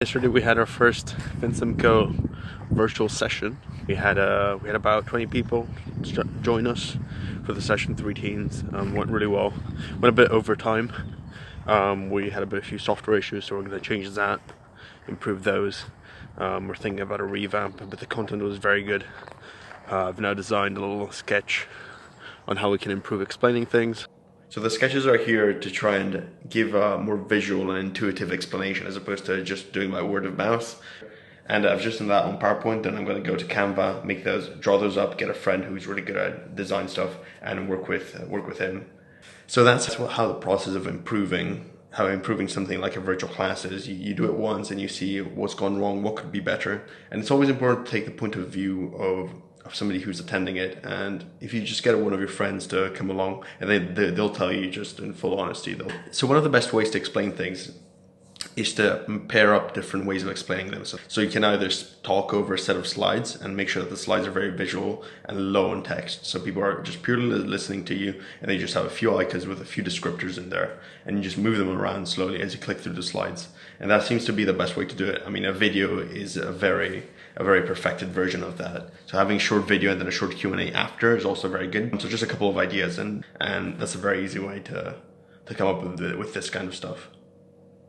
Yesterday we had our first FinSimCo virtual session. We had about 20 people join us for the session, 3 teams. Went really well. Went a bit over time. We had a few software issues, so we're going to change that, improve those. We're thinking about a revamp, but the content was very good. I've now designed a little sketch on how we can improve explaining things. So the sketches are here to try and give a more visual and intuitive explanation as opposed to just doing my word of mouth. And I've just done that on PowerPoint, and I'm going to go to Canva, make those, draw those up, get a friend who's really good at design stuff, and work with him. So that's how the process of improving something like a virtual class is. You do it once and you see what's gone wrong, what could be better. And it's always important to take the point of view of somebody who's attending it. And if you just get one of your friends to come along, and they'll tell you just in full honesty. So one of the best ways to explain things is to pair up different ways of explaining them. So you can either talk over a set of slides and make sure that the slides are very visual and low in text. So people are just purely listening to you, and they just have a few icons with a few descriptors in there, and you just move them around slowly as you click through the slides. And that seems to be the best way to do it. I mean, a video is a very perfected version of that. So having a short video and then a short Q&A after is also very good. So just a couple of ideas, and that's a very easy way to come up with this kind of stuff.